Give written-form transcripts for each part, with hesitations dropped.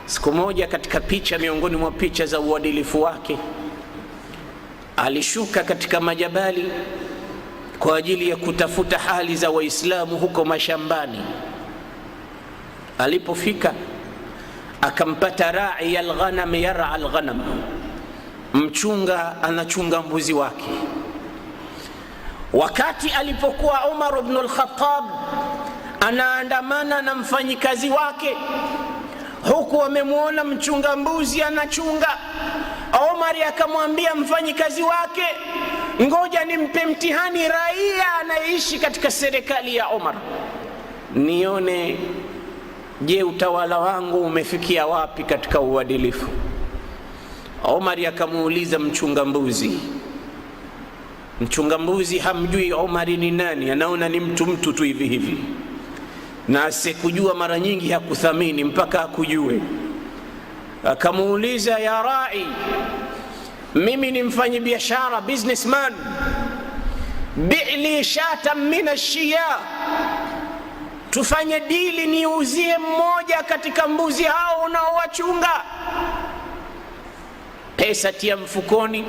Siku moja katika picha miongoni mwa picha za uadilifu wake, alishuka katika majabali kwa ajili ya kutafuta hali za Waislamu huko mashambani. Alipofika akampata rai alghanam yar'a alghanam, mchunga anachunga mbuzi wake. Wakati alipokuwa Umar ibn al-Khattab anaandamana na mfanyikazi wake, huku wamemwona mchunga mbuzi anachunga, Umar akamwambia mfanyikazi wake, ngoja nimpe mtihani raia anaishi katika serikali ya Umar, nione je utawala wangu umefikia wapi katika uadilifu. Umar akamuuliza mchunga mbuzi. Mchunga mbuzi hamjui Umar ni nani, anaona ni mtu tu hivi hivi, na asikujua mara nyingi hakuthamini mpaka akujue. Akamuuliza, ya rai, mimi ni mfanyi biashara, businessman, bi'li shatan min ash-shiya, tufanye dili niuzie mmoja katika mbuzi hao unaowachunga, pesa tia mfukoni.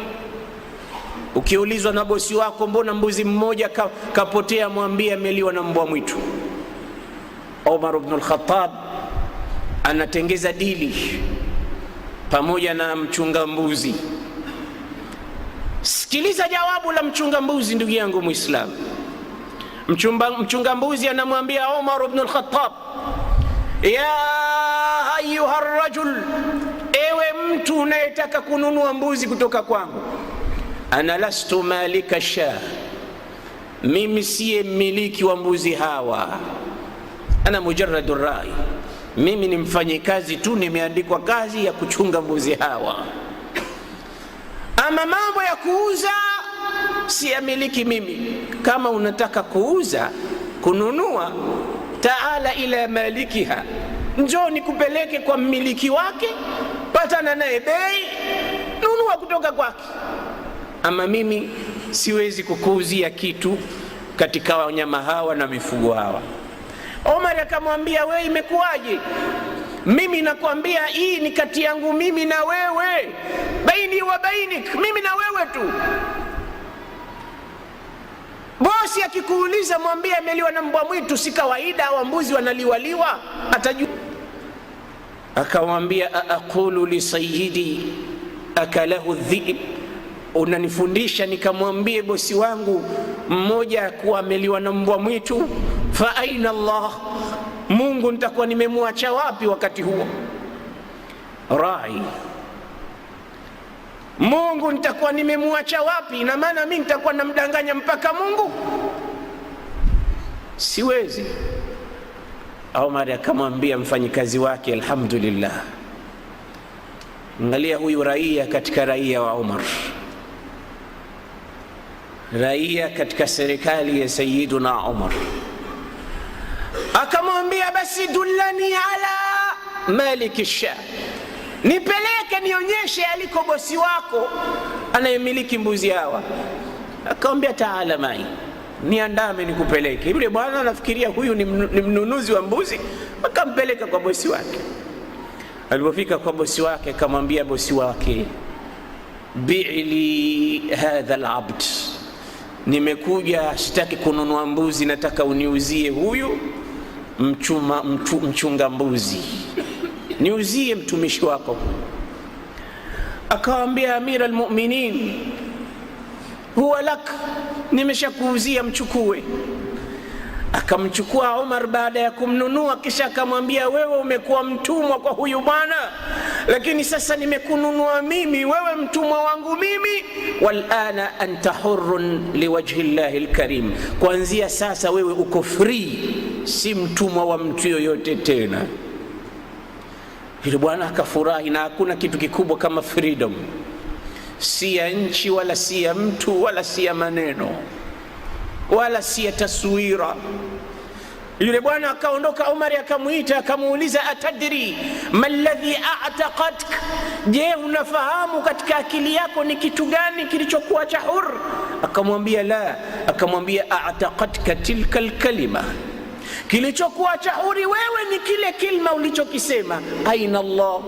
Ukiulizwa na bosi wako, mbona mbuzi mmoja kapotea, mwambie ameliwa na mbwa mwitu. Umar ibn al-Khattab anatengeza dili pamoja na mchunga mbuzi. Sikiliza jawabu la mchunga mbuzi, ndugu yangu Muislamu. Mchunga mbuzi anamwambia Umar ibn al-Khattab, ya ayuha rajul, ewe mtu unayetaka kununua mbuzi kutoka kwangu, ana lastu malika sha, mimi siye mmiliki wa mbuzi hawa, ana mujarradu rai, mimi ni mfanyikazi tu, nimeandikwa kazi ya kuchunga mbuzi hawa. Ama mambo ya kuuza siyamiliki mimi. Kama unataka kuuza, kununua, taala ila malikiha, njoo nikupeleke kwa mmiliki wake, patana naye bei, nunua kutoka kwake. Ama mimi siwezi kukuuzia kitu katika wanyama hawa na mifugo hawa. Umar akamwambia, wewe imekuwaje? Mimi nakwambia hii ni kati yangu mimi na wewe, baini wa bainik, mimi na wewe tu. Bosi akikuuliza mwambie ameliwa na mbwa mwitu, si kawaida wa mbuzi wanaliwaliwa, atajua. Akamwambia, aqulu li sayyidi akalahu dhi'b, unanifundisha nikamwambie bosi wangu mmoja kuwa ameliwa na mbwa mwitu? Fa aina Allah, Mungu nitakuwa nimemwacha wapi wakati huo? Rai, Mungu nitakuwa nimemwacha wapi? Na maana mimi nitakuwa namdanganya mpaka Mungu? Siwezi. Umar akamwambia mfanyikazi wake, alhamdulillah, angalia huyu raia katika raia wa Umar, raia katika serikali ya Sayyiduna Umar. Akamwambia, basi dullani ala maliki sha, nipeleke nionyeshe aliko bosi wako anayemiliki mbuzi hawa. Akamwambia, taala mai, niandame nikupeleke. Yule bwana anafikiria huyu ni mnunuzi wa mbuzi, akampeleka kwa bosi wake. Alipofika kwa bosi wake, akamwambia bosi wake, bi'li hadha al-abd, nimekuja sitaki kununua mbuzi, nataka uniuzie huyu mchunga mbuzi, niuzie mtumishi wako. Akamwambia, amira almu'minin, huwa lak, nimeshakuuzia, mchukue. Akamchukua Umar baada ya kumnunua, kisha akamwambia, wewe umekuwa mtumwa kwa huyu bwana, lakini sasa nimekununua mimi, wewe mtumwa wangu mimi. Walana anta hurrun liwajhi llahi alkarim, kuanzia sasa wewe uko free, si mtumwa wa mtu yoyote tena. Yule bwana akafurahi, na hakuna kitu kikubwa kama freedom, si ya nchi wala si ya mtu wala si ya maneno wala si ya taswira. Yule bwana akaondoka. Umar akamuita akamuuliza, atadri malladhi a'taqatka, je unafahamu katika akili yako ni kitu gani kilichokuacha huru? Akamwambia la. Akamwambia, a'taqatka tilka alkalima, Kilichokuacha huri wewe ni kile kilma ulichokisema, aina Allah,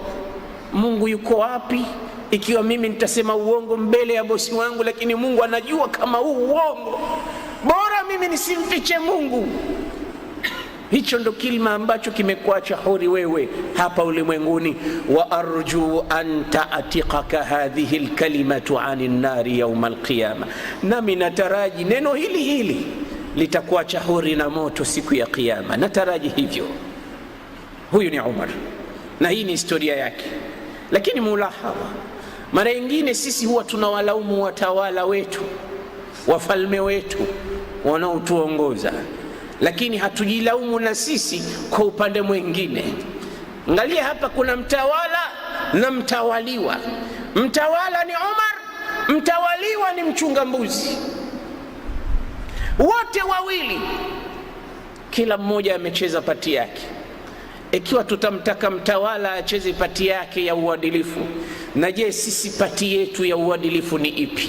Mungu yuko wapi ikiwa mimi nitasema uongo mbele ya bosi wangu, lakini Mungu anajua kama huu uongo, bora mimi nisimfiche Mungu. Hicho ndo kilma ambacho kimekuacha huri wewe hapa ulimwenguni. Wa arju an ta'tiqaka hadhihi alkalimatu anin nari yawm alqiyama, nami nataraji neno hili hili litakuacha huri na moto siku ya Kiyama, nataraji hivyo. Huyu ni Umar na hii ni historia yake. Lakini mulahadha, mara nyingine sisi huwa tunawalaumu watawala wetu, wafalme wetu wanaotuongoza, lakini hatujilaumu na sisi kwa upande mwingine. Angalia hapa, kuna mtawala na mtawaliwa. Mtawala ni Umar, mtawaliwa ni mchunga mbuzi. Wote wawili kila mmoja amecheza pati yake. Ikiwa tutamtaka mtawala acheze pati yake ya uadilifu, na je, sisi pati yetu ya uadilifu ni ipi?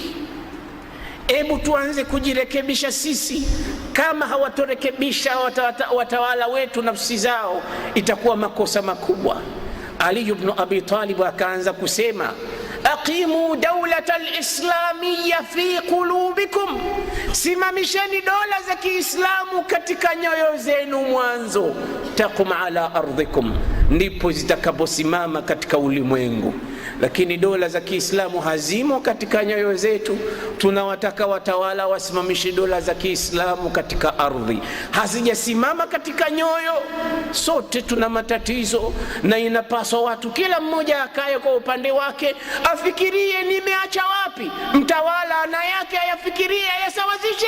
Hebu tuanze kujirekebisha sisi. Kama hawatorekebisha watawala wetu nafsi zao, itakuwa makosa makubwa. Ali ibn Abi Talib akaanza kusema, aqimu dawlata alislamiyya fi qulubikum, simamisheni dola za Kiislamu katika nyoyo zenu mwanzo, taqum ala ardhikum, ndipo zitakaposimama katika ulimwengu. Lakini dola za Kiislamu hazimo katika nyoyo zetu. Tunawataka watawala wasimamishe dola za Kiislamu katika ardhi, hazijasimama katika nyoyo. Sote tuna matatizo, na inapaswa watu kila mmoja akae kwa upande wake, afikirie nimeacha wapi. Mtawala ana yake ayafikirie, ayasawazishe,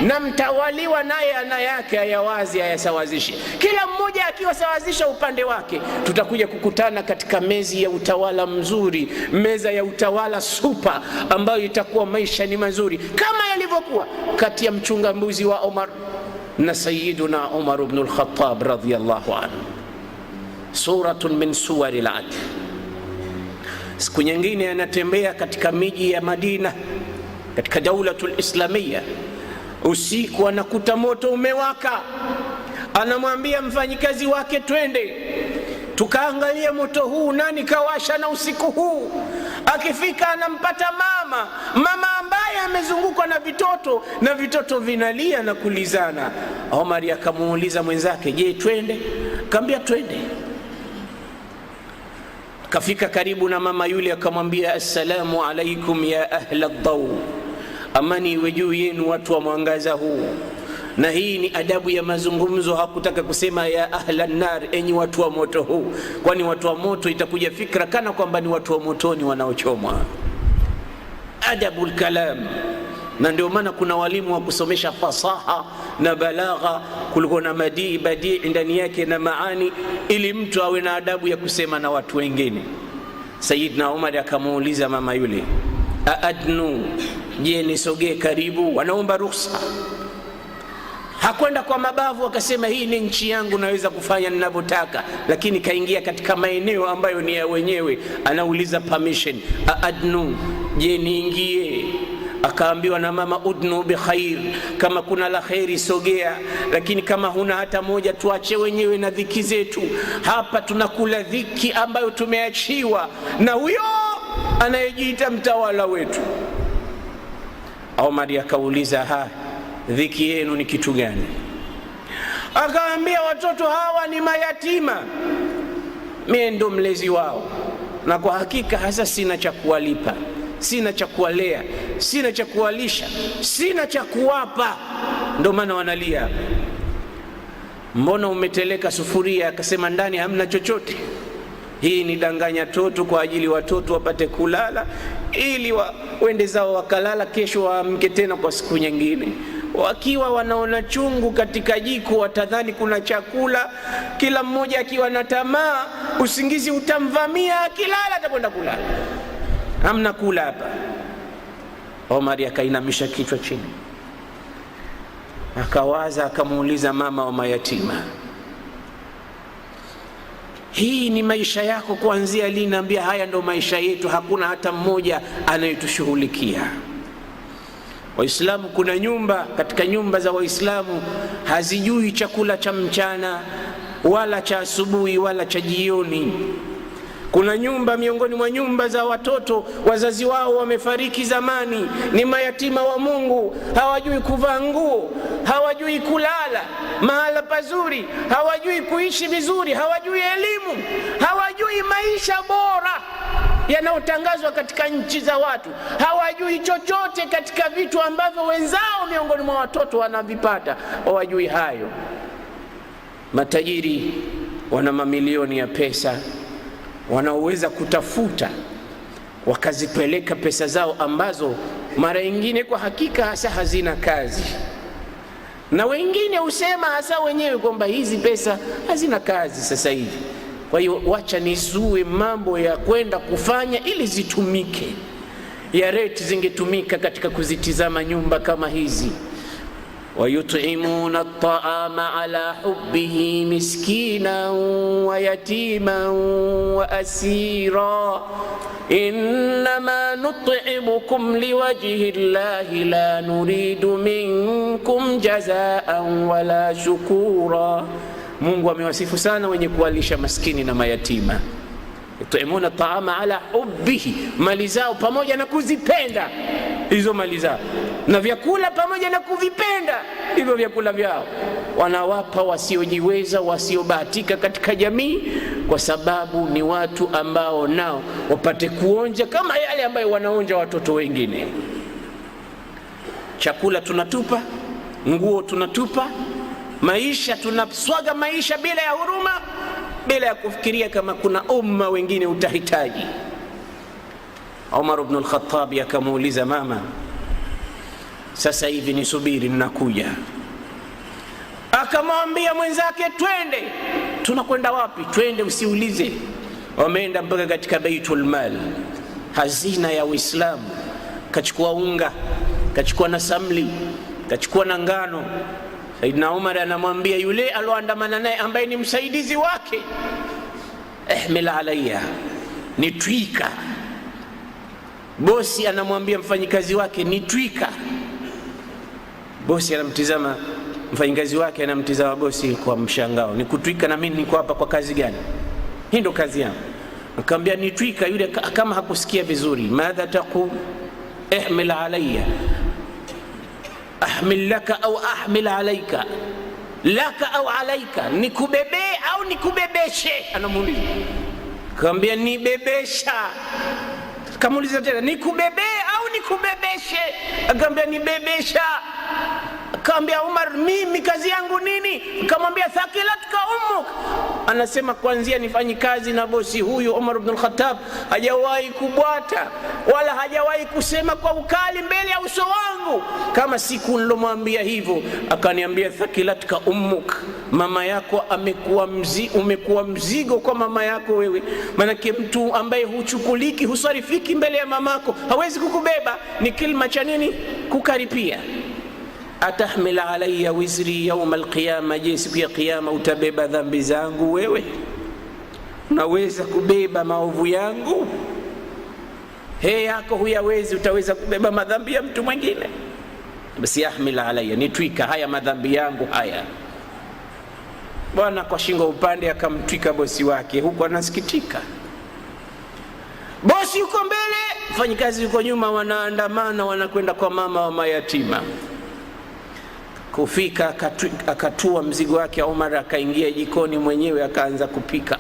na mtawaliwa naye ana yake ayawazi, ayasawazishe. Kila mmoja akiwasawazisha upande wake, tutakuja kukutana katika mezi ya utawala mzuri, meza ya utawala super, ambayo itakuwa maisha ni mazuri kama yalivyokuwa kati ya mchunga mbuzi wa Umar na Sayyiduna Umar ibn al-Khattab radhiyallahu anhu. Suratun min suwari al-adl. Siku nyingine anatembea katika miji ya Madina, katika daulatul islamia. Usiku anakuta moto umewaka, anamwambia mfanyikazi wake, twende tukaangalia moto huu, nani kawasha na usiku huu. Akifika anampata mama ambaye amezungukwa na vitoto, na vitoto vinalia na kulizana. Omar akamuuliza mwenzake, je, twende? Akamwambia twende. Kafika karibu na mama yule, akamwambia, assalamu alaikum ya ahla ad-daw, amani iwe juu yenu watu wa mwangaza huu. Na hii ni adabu ya mazungumzo. Hakutaka kusema ya ahla nar, enyi watu wa moto huu, kwani watu wa moto itakuja fikra kana kwamba ni watu wa motoni wanaochomwa. Adabul kalam. Na ndio maana kuna walimu wa kusomesha fasaha na balagha, kulikuwa na badii ndani yake na maani, ili mtu awe na adabu ya kusema na watu wengine. Sayyidna Umar akamuuliza mama yule, aadnu, je nisogee karibu? Wanaomba ruhusa. Hakwenda kwa mabavu akasema hii ni nchi yangu, naweza kufanya ninavyotaka, lakini kaingia katika maeneo ambayo ni ya wenyewe, anauliza permission. Aadnu, je niingie? Akaambiwa na mama, udnu bi khair, kama kuna la khairi sogea, lakini kama huna hata moja tuache wenyewe na dhiki zetu. Hapa tunakula dhiki ambayo tumeachiwa na huyo anayejiita mtawala wetu. Omar akauliza, dhiki yenu ni kitu gani? Akaambia, watoto hawa ni mayatima, mimi ndo mlezi wao, na kwa hakika hasa sina cha kuwalipa, sina cha kuwalea, sina cha kuwalisha, sina cha kuwapa, ndo maana wanalia. Mbona umeteleka sufuria? Akasema, ndani hamna chochote. Hii ni danganya toto kwa ajili watoto wapate kulala, ili wende zao wakalala, kesho waamke tena kwa siku nyingine. Wakiwa wanaona chungu katika jiko, watadhani kuna chakula. Kila mmoja akiwa na tamaa, usingizi utamvamia, akilala atakwenda kulala, hamna kula hapa. Omar akainamisha kichwa chini, akawaza, akamuuliza mama wa mayatima, hii ni maisha yako kuanzia lini? Naambia haya ndo maisha yetu, hakuna hata mmoja anayetushughulikia. Waislamu, kuna nyumba katika nyumba za Waislamu hazijui chakula cha mchana wala cha asubuhi wala cha jioni. Kuna nyumba miongoni mwa nyumba za watoto wazazi wao wamefariki zamani, ni mayatima wa Mungu, hawajui kuvaa nguo, hawajui kulala mahala pazuri, hawajui kuishi vizuri, hawajui elimu, hawajui maisha bora yanayotangazwa katika nchi za watu, hawajui chochote katika vitu ambavyo wenzao miongoni mwa watoto wanavipata, hawajui hayo. Matajiri wana mamilioni ya pesa, wanaoweza kutafuta wakazipeleka pesa zao ambazo mara nyingine kwa hakika hasa hazina kazi, na wengine husema hasa wenyewe kwamba hizi pesa hazina kazi sasa hivi, kwa hiyo wacha nizue mambo ya kwenda kufanya ili zitumike. Ya reti zingetumika katika kuzitizama nyumba kama hizi. ويطعمون الطعام على حبه مسكينا ويتيما وأسيرا إنما نطعمكم لوجه الله لا نريد منكم جزاء ولا شكورا. Mungu amewasifu sana wenye kuwalisha maskini na mayatima. Yutimuna taama ala hubbihi, mali zao pamoja na kuzipenda hizo mali zao, na vyakula pamoja na kuvipenda hivyo vyakula vyao, wanawapa wasiojiweza, wasiobahatika katika jamii, kwa sababu ni watu ambao nao wapate kuonja kama yale ambayo wanaonja watoto wengine. Chakula tunatupa, nguo tunatupa, maisha tunaswaga maisha bila ya huruma, bila ya kufikiria kama kuna umma wengine utahitaji. Umar ibn al-Khattab akamuuliza mama, sasa hivi nisubiri ninakuja. Akamwambia mwenzake, twende. Tunakwenda wapi? Twende, usiulize. Wameenda mpaka katika Baitul Mal, hazina ya Uislamu. Kachukua unga, kachukua na samli, kachukua na ngano. Saidina Umar anamwambia yule aloandamana naye ambaye ni msaidizi wake, ihmil alayya, nitwika. Bosi anamwambia mfanyikazi wake, nitwika. Bosi anamtizama mfanyikazi wake, anamtizama bosi kwa mshangao, nikutwika na mimi niko hapa kwa kazi gani? Hii ndo kazi yangu. Akamwambia nitwika. Yule kama hakusikia vizuri, madha taqul? Ihmil alayya, ahmil laka au ahmil alayka, laka au alayka, nikubebe au nikubebeshe? Anamuuliza. Akamwambia nibebesha. Kamuuliza tena, nikubebe au nikubebeshe? Akamwambia nibebesha. Akamwambia Umar, mimi kazi yangu nini? Akamwambia thaqilatka ummuk. Anasema kuanzia nifanyi kazi na bosi huyu Umar ibn al-Khattab hajawahi kubwata wala hajawahi kusema kwa ukali mbele ya uso wangu kama siku nilomwambia hivyo. Akaniambia thaqilatka ummuk, mama yako umekuwa mzigo kwa mama yako wewe. Manake mtu ambaye huchukuliki, husarifiki mbele ya mamako hawezi kukubeba. Ni kilima cha nini? Kukaripia. Atahmil alayya wizri yawm alqiyama, je, siku ya kiyama utabeba dhambi zangu wewe? Unaweza kubeba maovu yangu? Yako huyawezi, utaweza kubeba madhambi ya mtu mwingine? Basi ahmil alayya, nitwika haya madhambi yangu haya. Bwana kwa shingo upande akamtwika bosi wake, huko anasikitika. Bosi yuko mbele, mfanyikazi yuko nyuma, wanaandamana wanakwenda kwa mama wa mayatima. Kufika akatua mzigo wake Umar, akaingia jikoni mwenyewe akaanza kupika.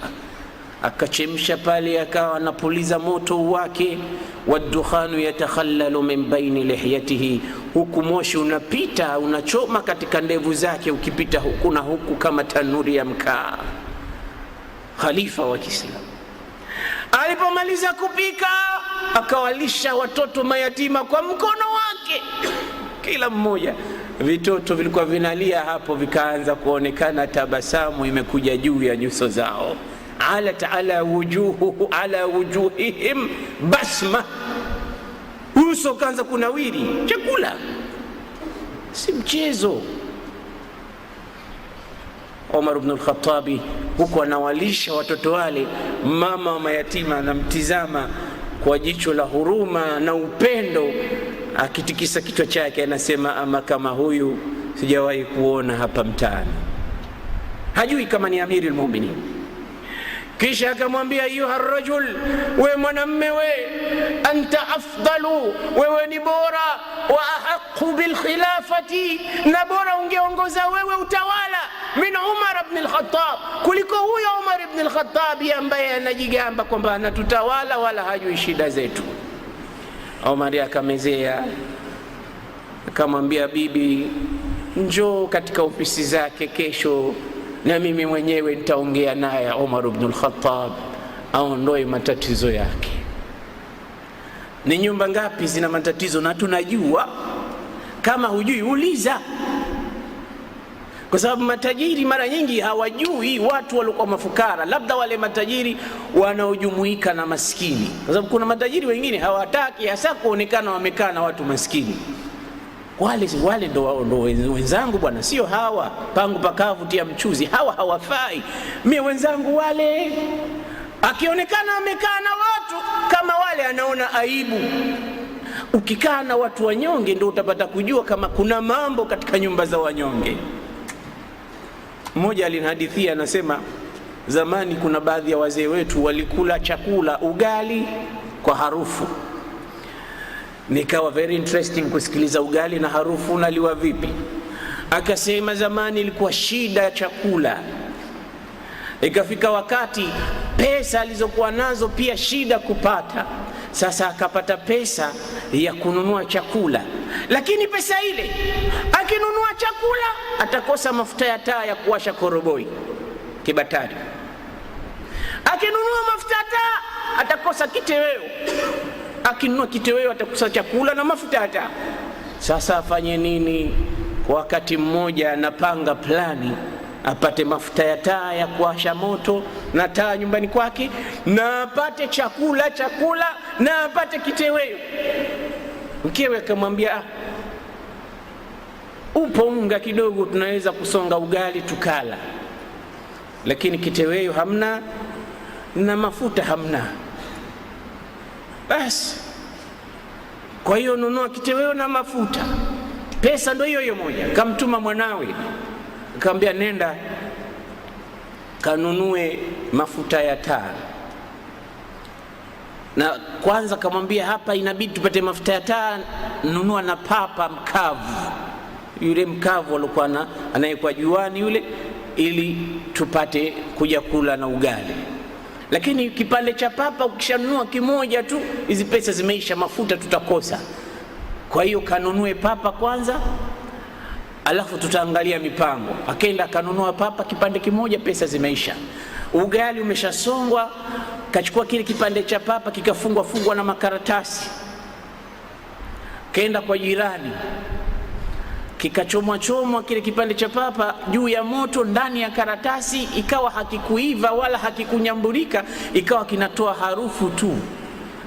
Akachemsha pale, akawa anapuliza moto wake, wadukhanu yatakhallalu min baini lihyatihi, huku moshi unapita unachoma katika ndevu zake, ukipita huku na huku kama tanuri ya mkaa. Khalifa wa Kiislamu alipomaliza kupika, akawalisha watoto mayatima kwa mkono wake, kila mmoja. Vitoto vilikuwa vinalia hapo, vikaanza kuonekana tabasamu imekuja juu ya nyuso zao. Alat ala wujuhihim basma, uso kaanza kunawiri. Chakula si mchezo. Umar ibn al-Khattab huko anawalisha watoto wale, mama wa mayatima anamtizama kwa jicho la huruma na upendo. akitikisa kichwa chake anasema, ama kama huyu sijawahi kuona hapa mtaani. Hajui kama ni amiri almu'minin. Kisha akamwambia, ayuha rajul, we mwanamme, we anta afdalu, wewe ni bora, wa ahaqu bil khilafati, na bora ungeongoza wewe utawala, min Umar ibn al-Khattab, kuliko huyo Umar ibn al-Khattab ambaye anajigamba kwamba anatutawala wala hajui shida zetu. Umar akamezea, akamwambia, bibi, njoo katika ofisi zake kesho na mimi mwenyewe nitaongea naye Umar ibn al-Khattab aondoe matatizo yake. Ni nyumba ngapi zina matatizo na tunajua? Kama hujui uliza, kwa sababu matajiri mara nyingi hawajui watu walikuwa mafukara, labda wale matajiri wanaojumuika na maskini, kwa sababu kuna matajiri wengine hawataki hasa kuonekana wamekaa na watu maskini. Wale ndo wenzangu bwana, sio hawa pangu pakavu tia mchuzi, hawa hawafai. Mimi wenzangu wale, akionekana amekaa na watu kama wale anaona aibu. Ukikaa na watu wanyonge ndio utapata kujua kama kuna mambo katika nyumba za wanyonge. Mmoja alinihadithia, anasema zamani kuna baadhi ya wazee wetu walikula chakula ugali kwa harufu. Nikawa very interesting kusikiliza ugali na harufu unaliwa vipi. Akasema zamani ilikuwa shida ya chakula, ikafika wakati pesa alizokuwa nazo pia shida kupata. Sasa akapata pesa ya kununua chakula, lakini pesa ile akinunua chakula atakosa mafuta ya taa ya kuwasha koroboi Kibatari, akinunua mafuta ya taa atakosa kiteweo, akinunua kiteweo atakosa chakula na mafuta ya taa. Sasa afanye nini? Wakati mmoja anapanga plani apate mafuta ya taa ya kuwasha moto na taa nyumbani kwake, na apate chakula na apate kiteweo. Mkewe akamwambia, upo unga kidogo, tunaweza kusonga ugali tukala, lakini kiteweo hamna na mafuta hamna. Basi kwa hiyo nunua kiteweo na mafuta, pesa ndio hiyo moja. Kamtuma mwanawe, akamwambia, nenda kanunue mafuta ya taa. Na kwanza kamwambia, hapa inabidi tupate mafuta ya taa, nunua na papa mkavu, yule mkavu alikuwa anayekuwa juani yule, ili tupate kuja kula na ugali. Lakini kipande cha papa ukishanunua kimoja tu, hizi pesa zimeisha, mafuta tutakosa. Kwa hiyo kanunue papa kwanza, alafu tutaangalia mipango. Akaenda kanunua papa kipande kimoja, pesa zimeisha. Ugali umeshasongwa, kachukua kile kipande cha papa kikafungwa na makaratasi, kaenda kwa jirani, kikachomwa kile kipande cha papa juu ya moto ndani ya karatasi, ikawa hakikuiva wala hakikunyambulika, ikawa kinatoa harufu tu.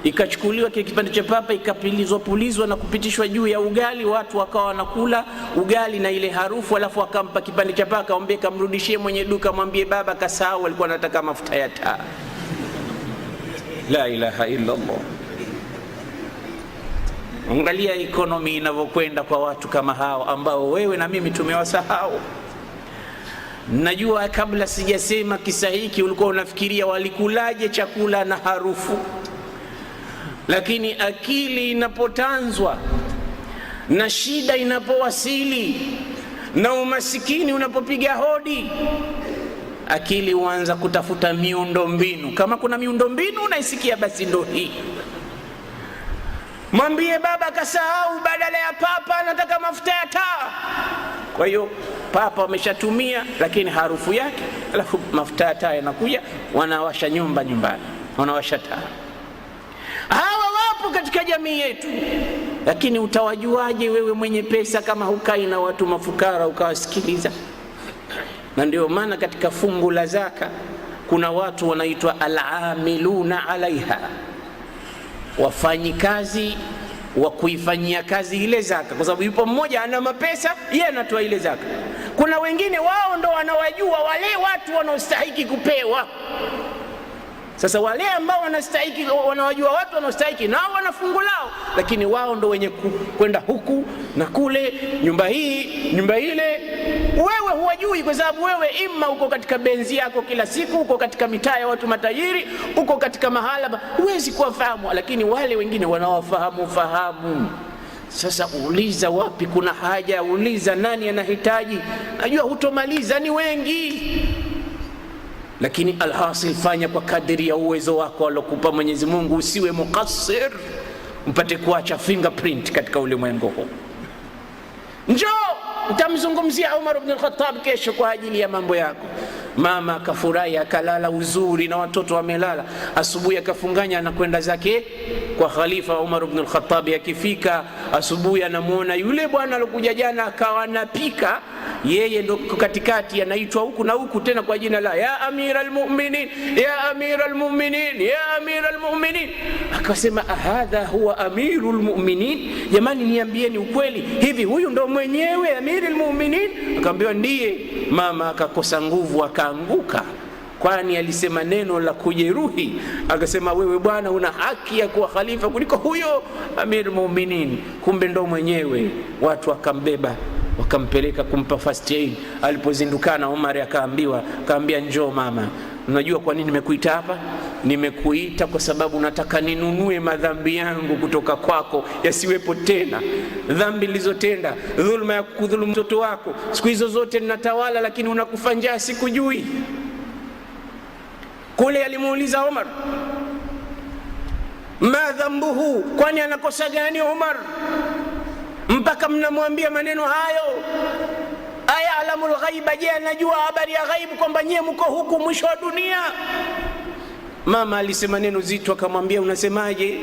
Ikachukuliwa kile kipande cha papa ikapulizwa na kupitishwa juu ya ugali, watu wakawa wanakula ugali na ile harufu. Alafu akampa kipande cha papa, akamwambia kamrudishie mwenye duka, mwambie baba kasahau, alikuwa anataka mafuta ya taa. La ilaha illa Allah. Angalia ekonomi inavyokwenda kwa watu kama hao ambao wewe na mimi tumewasahau. Najua kabla sijasema kisa hiki ulikuwa unafikiria walikulaje chakula na harufu, lakini akili inapotanzwa na shida inapowasili na umasikini unapopiga hodi, akili huanza kutafuta miundombinu. Kama kuna miundombinu unaisikia, basi ndo hii. Mwambie baba kasahau, badala ya papa anataka mafuta ya taa. Kwa hiyo papa wameshatumia, lakini harufu yake, alafu mafuta ya taa yanakuja, wanawasha nyumbani, wanawasha taa. Hawa wapo katika jamii yetu, lakini utawajuaje wewe mwenye pesa kama hukai na watu mafukara ukawasikiliza? Na ndio maana katika fungu la zaka kuna watu wanaitwa al-amiluna alaiha, wafanyikazi wa kuifanyia kazi ile zaka, kwa sababu yupo mmoja ana mapesa, yeye anatoa ile zaka. Kuna wengine wao ndo wanawajua wale watu wanaostahili kupewa. Sasa wale ambao wanastahiki, wanawajua watu wanaostahiki, nao wana fungu lao, lakini wao ndo wenye kwenda huku na kule, nyumba hii nyumba ile. Wewe huwajui kwa sababu wewe ima uko katika benzi yako kila siku, uko katika mitaa ya watu matajiri, uko katika mahala, huwezi kuwafahamu, lakini wale wengine wanawafahamu. Sasa uliza wapi kuna haja, uliza nani anahitaji. Najua hutomaliza, ni wengi, lakini alhasil, fanya kwa kadiri ya uwezo wako alokupa Mwenyezi Mungu. Usiwe muqassir, mpate kuacha fingerprint katika ulimwengu huu. Njoo utamzungumzia Umar ibn al-Khattab kesho kwa ajili ya mambo yako. Mama akafurahi, akalala uzuri na watoto wamelala. Asubuhi akafunganya, anakwenda zake kwa Khalifa Umar ibn al-Khattab. Akifika asubuhi, anamuona yule bwana alokuja jana akawa anapika, yeye ndo katikati, anaitwa huku na huku tena kwa jina la ya Amir al-Mu'minin, ya Amir al-Mu'minin, ya Amir al-Mu'minin. Akasema hadha huwa Amirul Mu'minin? Jamani, niambieni ukweli, hivi huyu ndo mwenyewe Amir al-Mu'minin? Akaambiwa ndiye. Mama akakosa nguvu, akaanguka, kwani alisema neno la kujeruhi. Akasema wewe bwana una haki ya kuwa khalifa kuliko huyo Amir al-Mu'minin. Kumbe ndo mwenyewe. Watu wakambeba wakampeleka kumpa first aid. Alipozindukana Umar akaambia njoo mama, unajua kwa nini nimekuita hapa? Nimekuita kwa sababu nataka ninunue madhambi yangu kutoka kwako, yasiwepo tena. Dhambi nilizotenda, dhulma ya kudhulumu mtoto wako, siku hizo zote ninatawala, lakini unakufa njaa, sikujui. Kule alimuuliza Umar, ma dhambuhu, kwani anakosa gani Umar mpaka mnamwambia maneno hayo? Aya alamul ghaiba, je, anajua habari ya ghaibu kwamba nyie mko huku mwisho wa dunia? Mama alisema neno zito, akamwambia unasemaje?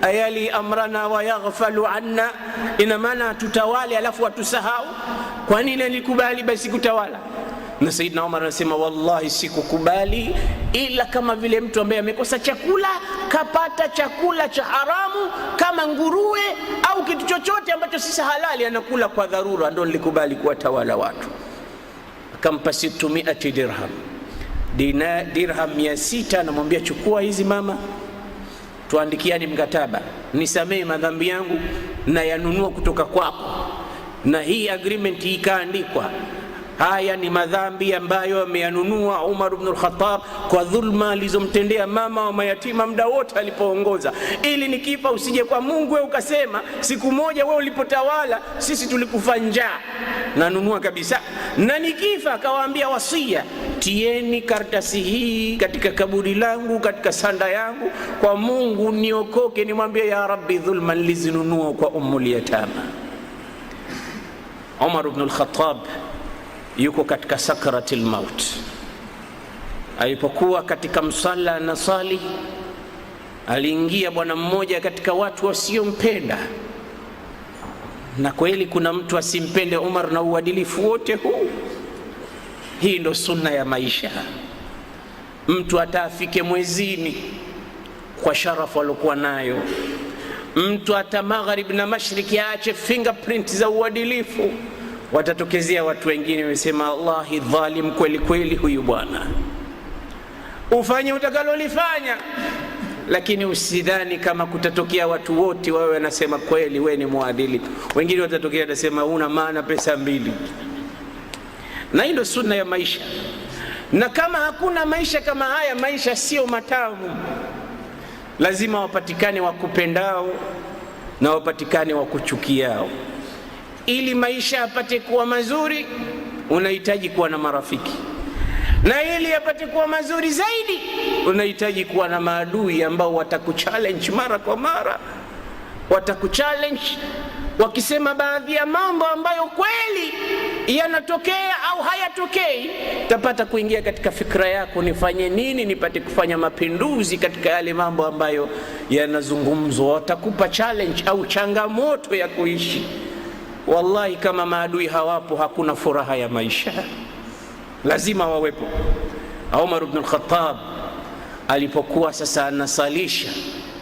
Ayali amrana wa yaghfalu anna, ina maana tutawale alafu atusahau? Kwa nini alikubali basi kutawala? Na Saidina Umar anasema wallahi sikukubali ila kama vile mtu ambaye amekosa chakula kapata chakula cha haramu kama nguruwe au kitu chochote ambacho si halali anakula kwa dharura, ndio nilikubali kuwatawala watu. Akampa 600 dirham, dirham 600, anamwambia chukua hizi mama, tuandikiani mkataba, nisamee madhambi yangu na yanunua kutoka kwako. Na hii agreement ikaandikwa. Haya ni madhambi ambayo ameyanunua Umar ibn al-Khattab kwa dhulma alizomtendea mama wa mayatima muda wote alipoongoza, ili nikifa usije kwa Mungu wewe ukasema siku moja wewe ulipotawala sisi tulikufa njaa. Nanunua kabisa. Na nikifa akawaambia wasia, tieni karatasi hii katika kaburi langu, katika sanda yangu, kwa Mungu niokoke, nimwambie ya Rabbi dhulma nilizinunua kwa ummul yatama. Umar ibn al-Khattab yuko katika sakaratil maut. Alipokuwa katika msala na sali, aliingia bwana mmoja katika watu wasiompenda. Na kweli kuna mtu asimpende Umar na uadilifu wote huu? Hii ndo sunna ya maisha. Mtu atafike mwezini kwa sharafu alikuwa nayo, mtu ata magharib na mashariki aache fingerprint za uadilifu. Watatokezea watu wengine wamesema Allahi dhalim kweli kweli huyu bwana. Ufanye utakalolifanya, lakini usidhani kama kutatokea watu wote wawe wanasema kweli wewe ni muadili. Wengine watatokea watasema una maana pesa mbili. Na hii ndio sunna ya maisha. Na kama hakuna maisha kama haya, maisha sio matamu. Lazima wapatikane wakupendao na wapatikane wakuchukiao. Ili maisha yapate kuwa mazuri, unahitaji kuwa na marafiki, na ili yapate kuwa mazuri zaidi, unahitaji kuwa na maadui ambao watakuchallenge mara kwa mara. Watakuchallenge wakisema baadhi ya mambo ambayo kweli yanatokea au hayatokei, utapata kuingia katika fikra yako, nifanye nini nipate kufanya mapinduzi katika yale mambo ambayo yanazungumzwa. Watakupa challenge au changamoto ya kuishi. Wallahi kama maadui hawapo, hakuna furaha ya maisha. Lazima wawepo. Umar ibn al-Khattab alipokuwa sasa anasalisha,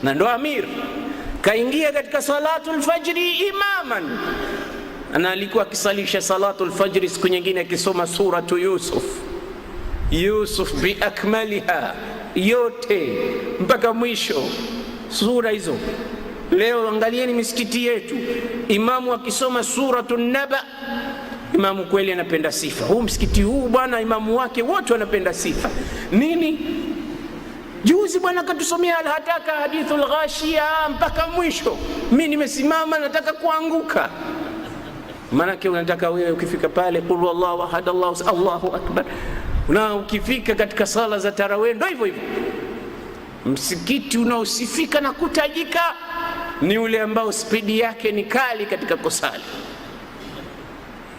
na ndo amir, kaingia katika salatul fajri imaman. Ana alikuwa akisalisha salatul fajri, siku nyingine akisoma suratu Yusuf bi akmaliha, yote mpaka mwisho, sura hizo. Leo angalieni misikiti yetu, imamu akisoma Suratun Naba, imamu kweli anapenda sifa. Huu msikiti huu bwana, imamu wake wote wanapenda sifa. Nini? Juzi bwana katusomea Al-Hataka Hadithul Ghashia mpaka mwisho. Mimi nimesimama nataka kuanguka. Maanake unataka wewe ukifika pale qul huwallahu ahad Allahu akbar, na ukifika katika sala za tarawih ndio hivyo hivyo. Msikiti unaosifika na kutajika ni ule ambao spidi yake ni kali katika kusali.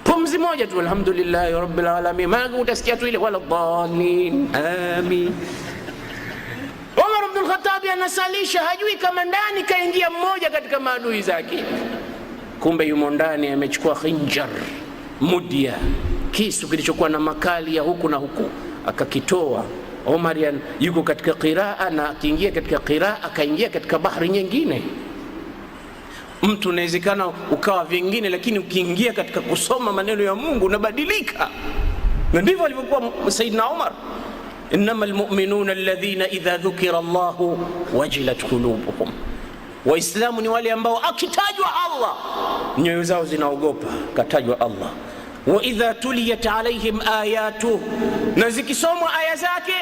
Pumzi moja tu alhamdulillahi rabbil alamin, maana utasikia tu ile wala dhalin amin. Umar ibn al-Khattab anasalisha, hajui kama ndani kaingia mmoja katika maadui zake, kumbe yumo ndani amechukua khinjar mudya, kisu kilichokuwa na makali ya huku na huku, akakitoa. Umar yuko katika qiraa, na akiingia katika qiraa akaingia katika bahari nyingine. Mtu unawezekana ukawa vingine, lakini ukiingia katika kusoma maneno ya Mungu unabadilika. Na ndivyo alivyokuwa Saidina Umar. Innamal mu'minuna alladhina idha dhukira Allahu wajilat qulubuhum, Waislamu ni wale ambao akitajwa Allah nyoyo zao zinaogopa. Katajwa Allah, wa idha tuliyat alaihim ayatuhu, na zikisomwa aya zake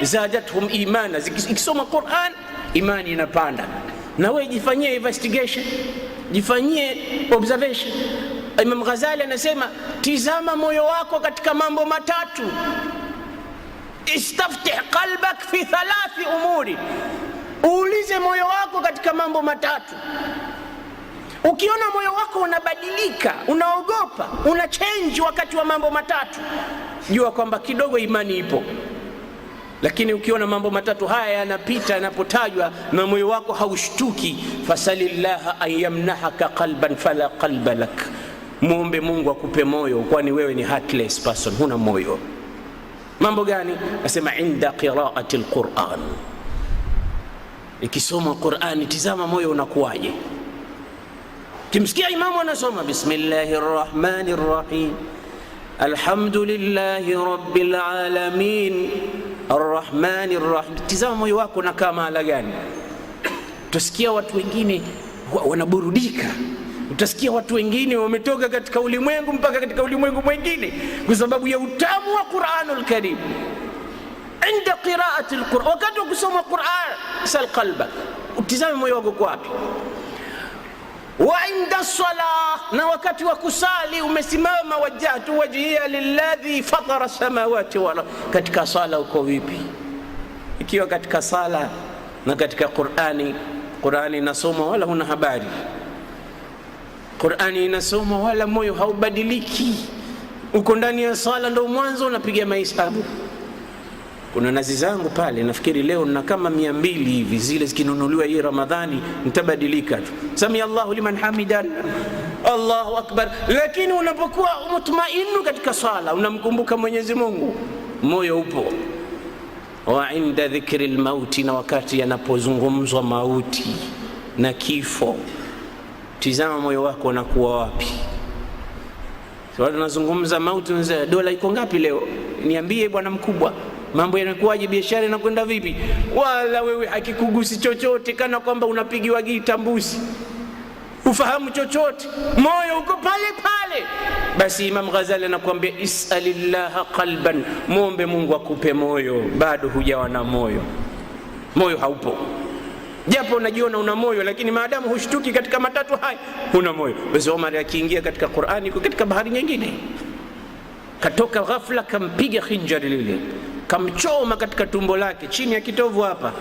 zadatuhum imana, zikisomwa Qur'an imani inapanda. Na wewe jifanyie investigation, jifanyie observation. Imam Ghazali anasema tizama moyo wako katika mambo matatu. Istaftih qalbak fi thalathi umuri, uulize moyo wako katika mambo matatu. Ukiona moyo wako unabadilika, unaogopa, una change wakati wa mambo matatu, jua kwamba kidogo imani ipo. Lakini ukiona mambo matatu haya yanapita, yanapotajwa na moyo wako haushtuki, fasalillaha an yamnahaka qalban fala qalba lak, muombe Mungu akupe moyo, kwani wewe ni heartless person, huna moyo. Mambo gani? Nasema inda qiraati alquran, ikisoma Qur'ani tizama moyo unakuwaje. Kimsikia imamu anasoma bismillahir rahmanir rahim alhamdulillahi rabbil alamin arrahmanir rahim, tizama moyo wako na kama ala gani. Utasikia watu wengine wanaburudika, utasikia watu wengine wametoka katika ulimwengu mpaka katika ulimwengu mwingine kwa sababu ya utamu wa Qur'anul Karim. Inda qiraati alquran, wakati wa kusoma Qur'an sal qalba, utizame moyo wako kwa wapi. Wa inda salah, na wakati wa kusali umesimama, wajjahtu wajhiya lilladhi fatara samawati wal ardh, katika sala uko vipi? Ikiwa katika sala na katika Qur'ani inasoma wala huna habari, Qur'ani inasoma wala moyo haubadiliki, uko ndani ya sala ndo mwanzo unapiga mahesabu. Kuna nazi zangu pale, nafikiri leo na kama 200 hivi, zile zikinunuliwa hii Ramadhani nitabadilika tu. Sami Allahu liman hamidan, Allahu akbar. Lakini unapokuwa mutmainu katika sala, unamkumbuka Mwenyezi Mungu, moyo upo. Wa inda dhikri almauti, na wakati yanapozungumzwa mauti na kifo, tizama moyo wako unakuwa wapi. Sasa tunazungumza mauti, dola iko ngapi leo? Niambie bwana mkubwa, mambo yanakuwaje, biashara inakwenda vipi? Wala wewe hakikugusi chochote, kana kwamba unapigiwa gitambusi, ufahamu chochote, moyo uko pale pale. Basi Imam Ghazali anakuambia isalillaha qalban, muombe Mungu akupe moyo. Bado hujawa na moyo, moyo haupo. Japo unajiona una moyo, lakini maadamu hushtuki katika matatu haya, huna moyo. Basi Umar akiingia katika Qur'ani yuko katika bahari nyingine, katoka ghafla kampiga khinjari lile, kamchoma katika tumbo lake chini ya kitovu hapa,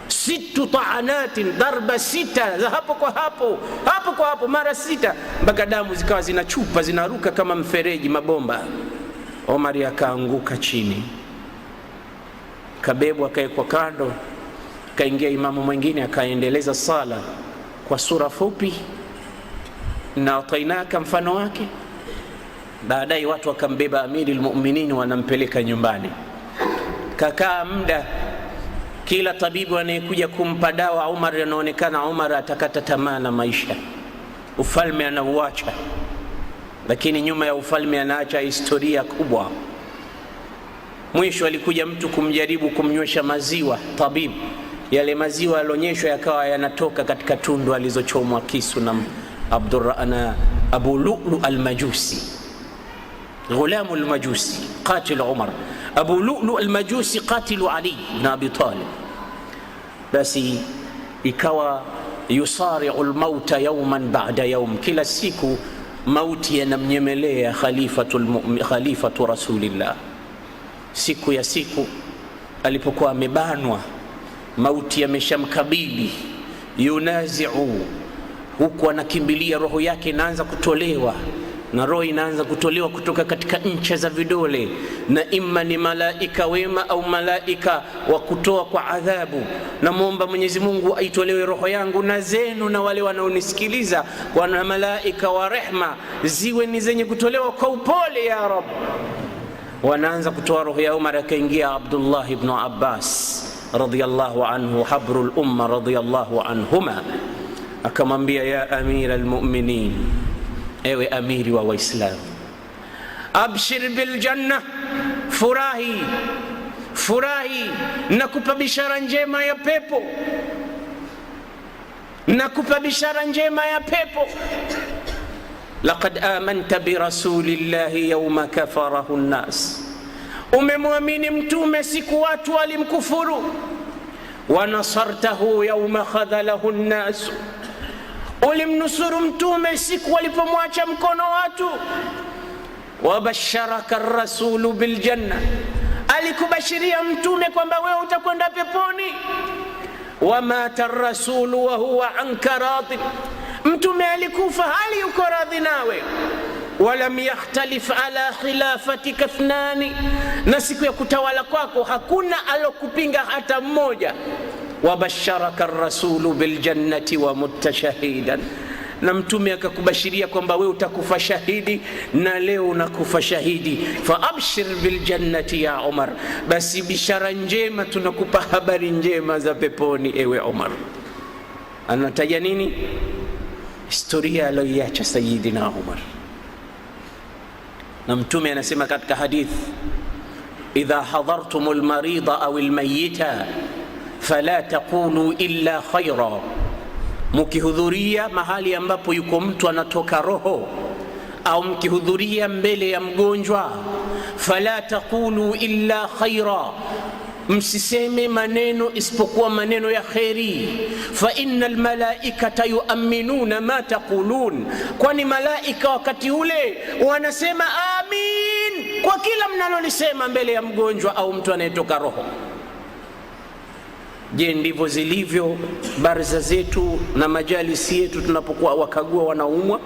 6 ta'anatin, darba 6 za hapo kwa hapo mara 6, mpaka damu zikawa zinachupa zinaruka kama mfereji, mabomba. Omar akaanguka chini, kabebwa akaekwa kando, kaingia imamu mwingine akaendeleza sala kwa sura fupi na atainaka mfano wake. Baadaye watu wakambeba Amirul Mu'minin, wanampeleka nyumbani. Kakaa muda, kila tabibu anayekuja kumpa dawa Umar, anaonekana Umar atakata tamaa na maisha, ufalme anauacha, lakini nyuma ya ufalme anaacha historia kubwa. Mwisho alikuja mtu kumjaribu kumnywesha maziwa, tabibu. Yale maziwa yalonyeshwa yakawa yanatoka katika tundu alizochomwa kisu na Abu Lu'lu al-Majusi, ghulamu al-Majusi, qatil Umar. Abu Lu'lu al-Majusi qatilu Ali ibn Abi Talib. Basi ikawa yusari'u al-mauta yawman ba'da yawm, kila siku mauti yanamnyemelea khalifatu Rasulillah. Siku ya siku alipokuwa amebanwa, mauti yameshamkabili, yunazi'u, huku anakimbilia, roho yake inaanza kutolewa, na roho inaanza kutolewa kutoka katika ncha za vidole, na imma ni malaika wema au malaika wa kutoa kwa adhabu. Namuomba Mwenyezi Mungu aitolewe roho yangu na zenu na wale wanaonisikiliza, kwa malaika wa rehma ziwe ni zenye kutolewa kwa upole ya Rabb. Wanaanza kutoa roho ya Umar, akaingia Abdullah ibn Abbas radiyallahu anhu, habrul umma radiyallahu anhuma, akamwambia ya amira almu'minin, ewe amiri wa Waislamu, abshir bil janna, furahi furahi, nakupa bishara njema ya pepo, nakupa bishara njema ya pepo. Laqad amanta bi rasulillahi yawma kafarahu an-nas, umemwamini mtume siku watu walimkufuru. Wa nasartahu yawma khadhalahu an-nas, ulimnusuru mtume siku walipomwacha mkono watu. Wabasharaka ar-rasulu bil janna, alikubashiria mtume kwamba wewe utakwenda peponi. Wamata ar-rasulu wa huwa anka radin, mtume alikufa hali yuko radhi nawe. Walam yakhtalif ala khilafatika ithnani, na siku ya kutawala kwako hakuna alokupinga hata mmoja. Wabasharaka ar-rasulu bil jannati wa mutta shahidan, na mtume akakubashiria kwamba wewe utakufa shahidi, na leo unakufa shahidi. Fa abshir bil jannati ya Umar, basi bishara njema, tunakupa habari njema za peponi ewe Umar. Anataja nini? Historia aliyoacha Sayyidina Umar. Na mtume anasema katika hadith, idha hadartumul marida au almayyita fala taqulu illa khaira, mkihudhuria mahali ambapo yuko mtu anatoka roho, au mkihudhuria mbele ya mgonjwa, fala taqulu illa khaira, msiseme maneno isipokuwa maneno ya kheri. Fa innal malaikata yu'minuna ma taqulun, kwani malaika wakati ule wanasema amin kwa kila mnalolisema mbele ya mgonjwa au mtu anayetoka roho. Je, ndivyo zilivyo barza zetu na majalisi yetu tunapokuwa wakagua wanaumwa?